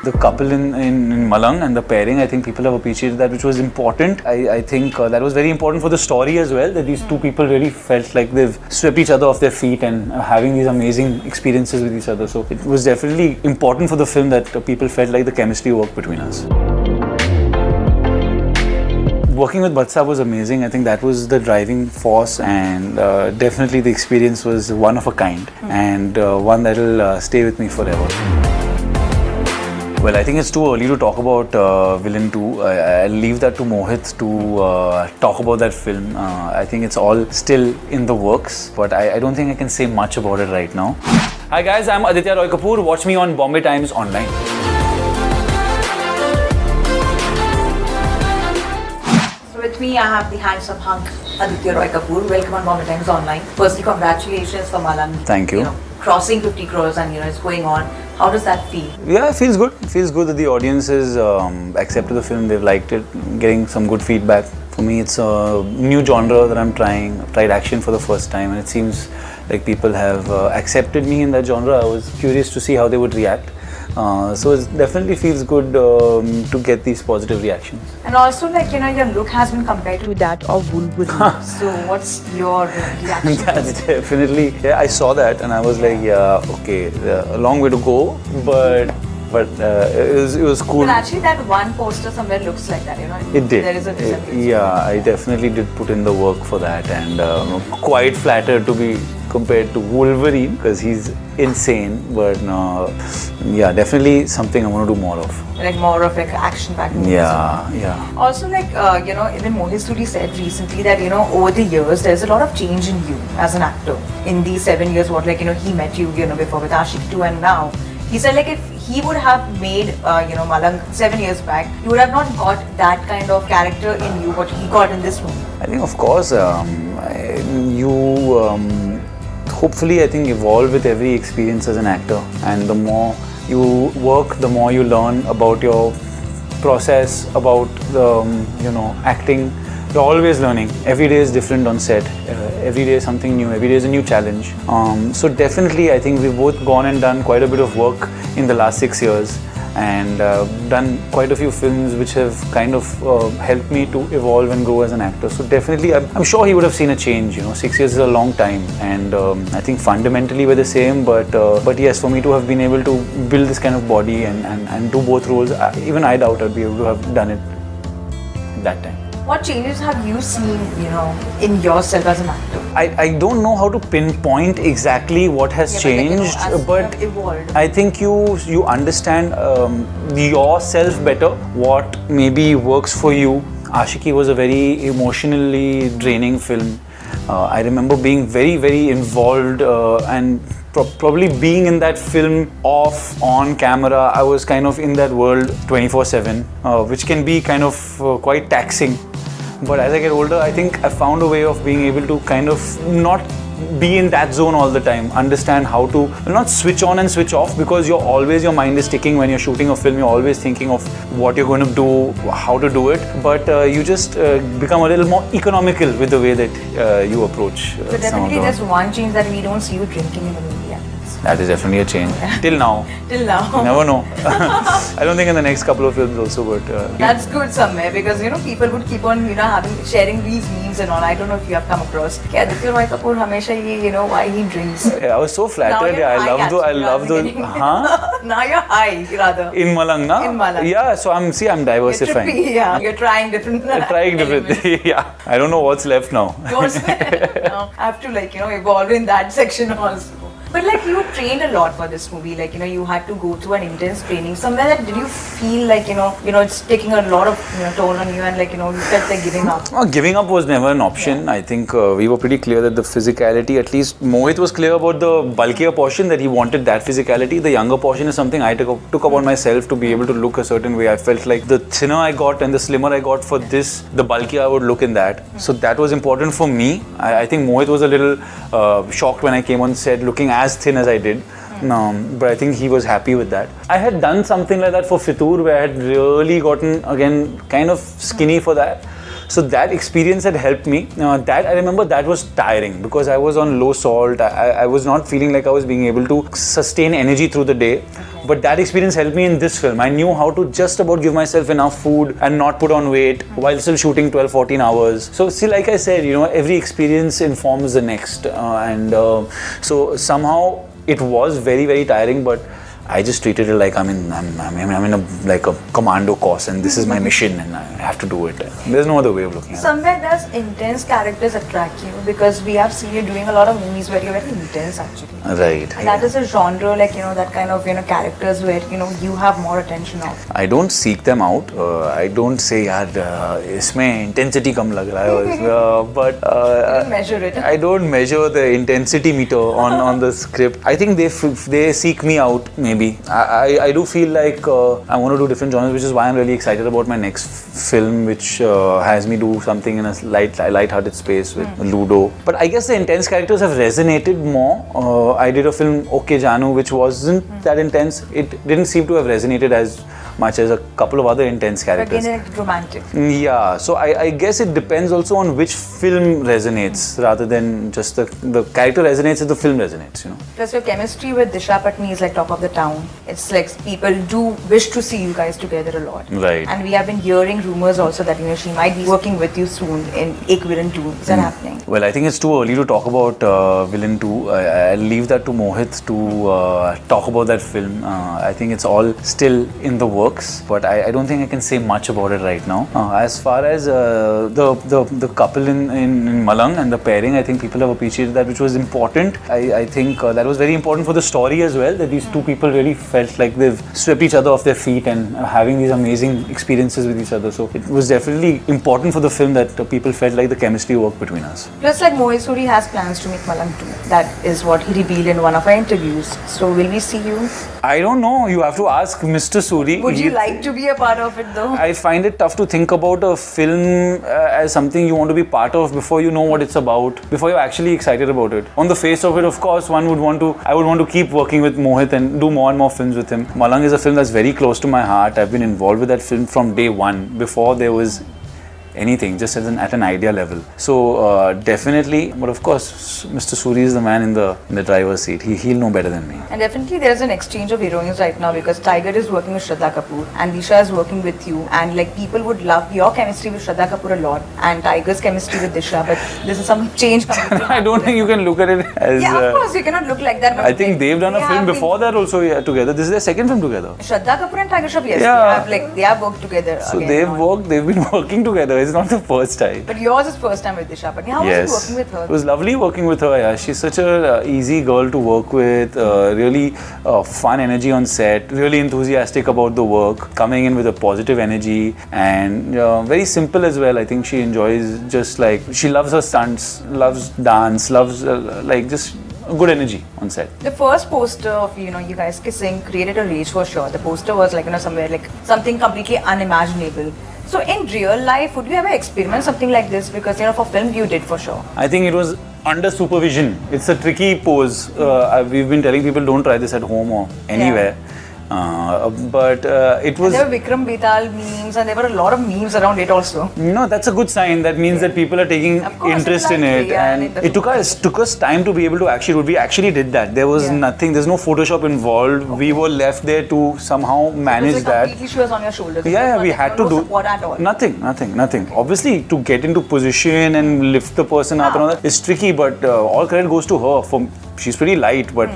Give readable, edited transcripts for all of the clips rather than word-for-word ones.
the couple in Malang and the pairing, I think people have appreciated that, which was important. I think that was very important for the story as well, that these two people really felt like they've swept each other off their feet and having these amazing experiences with each other. So it was definitely important for the film that people felt like the chemistry worked between us. Working with Batsa was amazing. I think that was the driving force, and definitely the experience was one of a kind and one that will stay with me forever. Well, I think it's too early to talk about Villain 2. I'll leave that to Mohit to talk about that film. I think it's all still in the works, but I don't think I can say much about it right now. Hi guys, I'm Aditya Roy Kapoor. Watch me on Bombay Times Online. With me, I have the handsome hunk Aditya Roy Kapoor. Welcome on Bombay Times Online. Firstly, congratulations for Malang. Thank you. Crossing 50 crores and it's going on. How does that feel? Yeah, it feels good. It feels good that the audience has accepted the film. They've liked it, getting some good feedback. For me, it's a new genre that I'm trying. I've tried action for the first time, and it seems like people have accepted me in that genre. I was curious to see how they would react. So it definitely feels good to get these positive reactions. And also, your look has been compared to that of Wolverine. So what's your reaction? That's definitely, yeah, I saw that and I was like, yeah, okay, a long way to go, but it was cool. But actually, that one poster somewhere looks like that, It did. There is a resemblance. Yeah, I definitely did put in the work for that, and quite flattered to be compared to Wolverine because he's insane. But yeah, definitely something I want to do more of. Like more of action-packed movies. Yeah. Also, even Mohit Studi said recently that over the years there's a lot of change in you as an actor. In these 7 years, he met you, before with Ashik 2, and now he said if he would have made Malang 7 years back, he would have not got that kind of character in you what he got in this movie. I think of course you hopefully I think evolve with every experience as an actor, and the more you work, the more you learn about your process, about acting. You're always learning. Every day is different on set. Every day is something new. Every day is a new challenge. So definitely, I think we've both gone and done quite a bit of work in the last 6 years, and done quite a few films which have kind of helped me to evolve and grow as an actor. So definitely, I'm sure he would have seen a change. 6 years is a long time, and I think fundamentally we're the same. But yes, for me to have been able to build this kind of body and do both roles, even I doubt I'd be able to have done it at that time. What changes have you seen, in yourself as an actor? I don't know how to pinpoint exactly what has changed, but evolved. I think you understand yourself better, what maybe works for you. Ashiki was a very emotionally draining film. I remember being very, very involved and probably being in that film off, on camera. I was kind of in that world 24/7, which can be kind of quite taxing. But as I get older, I think I found a way of being able to kind of not be in that zone all the time. Understand how to not switch on and switch off, because your mind is ticking when you're shooting a film. You're always thinking of what you're going to do, how to do it. But you just become a little more economical with the way that you approach. So definitely there's one change that we don't see you drinking in the movie. That is definitely a change. Till now. Till now. You never know. I don't think in the next couple of films also, but... That's good somewhere, because people would keep on sharing these memes and all. I don't know if you have come across. Aditya Roy Kapoor hamesha why he drinks. Yeah, I was so flattered. Yeah, I love the Huh? Now you're high, rather. In Malang, na? In Malang. Yeah, so I'm diversifying. You're trippy, yeah. You're trying different. Trying different. Yeah. I don't know what's left now. What's left now? I have to evolve in that section also. But you trained a lot for this movie. You had to go through an intense training. Somewhere that did you feel it's taking a lot of toll on you, and you felt like giving up? Giving up was never an option. Yeah. I think we were pretty clear that the physicality, at least Mohit was clear about the bulkier portion, that he wanted that physicality. The younger portion is something I took upon myself to be able to look a certain way. I felt like the thinner I got and the slimmer I got for this, the bulkier I would look in that. So that was important for me. I think Mohit was a little shocked when I came on set looking as thin as I did. But I think he was happy with that. I had done something like that for Fitur, where I had really gotten, again, kind of skinny for that. So that experience had helped me. That I remember that was tiring because I was on low salt. I was not feeling like I was being able to sustain energy through the day. But that experience helped me in this film. I knew how to just about give myself enough food and not put on weight while still shooting 12-14 hours. So see, like I said, every experience informs the next. So somehow it was very, very tiring, but I just treated it like I'm in a commando course and this is my mission and I have to do it. There's no other way of looking at it. Somewhere does intense characters attract you? Because we have seen you doing a lot of movies where you're very intense actually. Right. And that is a genre that kind of characters where you have more attention of. I don't seek them out. I don't say yaar isme intensity kam lag raha hai, but You don't measure it. I don't measure the intensity meter on the script. I think they seek me out maybe. I do feel like I want to do different genres, which is why I'm really excited about my next film, which has me do something in a light-hearted space with Ludo. But I guess the intense characters have resonated more. I did a film, Okay Janu, which wasn't that intense. It didn't seem to have resonated as much as a couple of other intense characters. Again, romantic. Yeah, so I guess it depends also on which film resonates rather than just the character resonates if the film resonates, Plus your chemistry with Disha Patni is like top of the town. It's like people do wish to see you guys together a lot. Right. And we have been hearing rumors also that she might be working with you soon in Ek Villain 2. Is that happening? Well, I think it's too early to talk about Villain 2. I'll leave that to Mohit to talk about that film. I think it's all still in the works, but I don't think I can say much about it right now. As far as the couple in Malang and the pairing, I think people have appreciated that, which was important. I think that was very important for the story as well, that these two people really felt like they've swept each other off their feet and having these amazing experiences with each other. So it was definitely important for the film that people felt like the chemistry worked between us. Plus, like Mohit Suri has plans to make Malang 2. That is what he revealed in one of our interviews. So will we see you? I don't know. You have to ask Mr. Suri. Would you like to be a part of it though? I find it tough to think about a film as something you want to be part of before you know what it's about, before you're actually excited about it. On the face of it, of course, I would want to keep working with Mohit and do more and more films with him. Malang is a film that's very close to my heart. I've been involved with that film from day one, before there was anything, just at an idea level. So definitely, but of course, Mr. Suri is the man in the driver's seat. He'll know better than me. And definitely there is an exchange of heroines right now because Tiger is working with Shraddha Kapoor and Disha is working with you, and like people would love your chemistry with Shraddha Kapoor a lot and Tiger's chemistry with Disha, but this is some change. I don't think you can look at it as... Yeah, of course, you cannot look like that. I think they've done a film before that also together. This is their second film together. Shraddha Kapoor and Tiger Shroff, yes, Yeah. they have worked together. So again, they've been working together. It's not the first time. But yours is first time with Disha. But how was it working with her? It was lovely working with her. Yeah. She's such a easy girl to work with. Really fun energy on set. Really enthusiastic about the work. Coming in with a positive energy and very simple as well. I think she enjoys she loves her stunts, loves dance, loves just good energy on set. The first poster of you guys kissing created a rage for sure. The poster was somewhere something completely unimaginable. So in real life, would you ever experiment something like this? Because for film you did for sure. I think it was under supervision. It's a tricky pose. We've been telling people don't try this at home or anywhere. But it was... And there were Vikram Betal memes and there were a lot of memes around it also. No, that's a good sign. That means that people are taking interest in it. And it took us time to be able to actually do it. We actually did that. There was nothing, there's no Photoshop involved. We were left there to somehow manage that. Completely she was on your shoulders. Yeah, we had to do support at all. Nothing. Obviously, to get into position and lift the person up and all that is tricky, but all credit goes to her. She's pretty light, but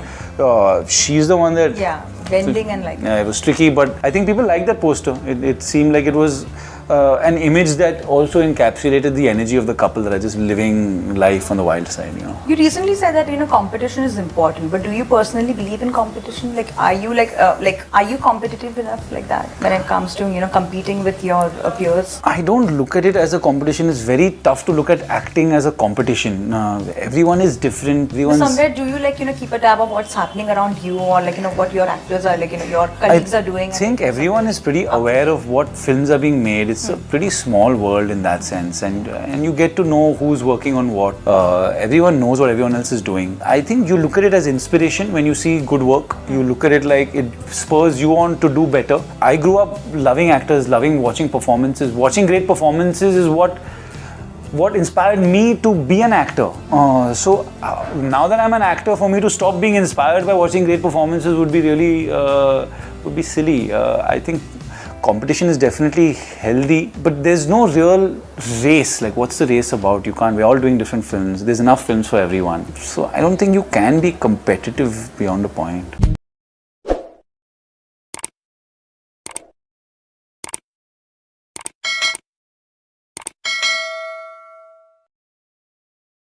she's the one that... Yeah, bending and Yeah, it was tricky, but I think people liked that poster. It seemed like it was an image that also encapsulated the energy of the couple that are just living life on the wild side, You recently said that competition is important, but do you personally believe in competition? Are you competitive enough like that when it comes to competing with your peers? I don't look at it as a competition. It's very tough to look at acting as a competition. Everyone is different. Somewhere do you keep a tab of what's happening around you, or what your actors are your colleagues are doing? I think everyone is pretty aware of what films are being made. It's a pretty small world in that sense, and you get to know who's working on what. Everyone knows what everyone else is doing. I think you look at it as inspiration when you see good work. You look at it like it spurs you on to do better. I grew up loving actors, loving watching performances. Watching great performances is what what inspired me to be an actor. So now that I'm an actor, for me to stop being inspired by watching great performances would be really would be silly. I think competition is definitely healthy, but there's no real race. Like, what's the race about? We're all doing different films. There's enough films for everyone. So I don't think you can be competitive beyond a point.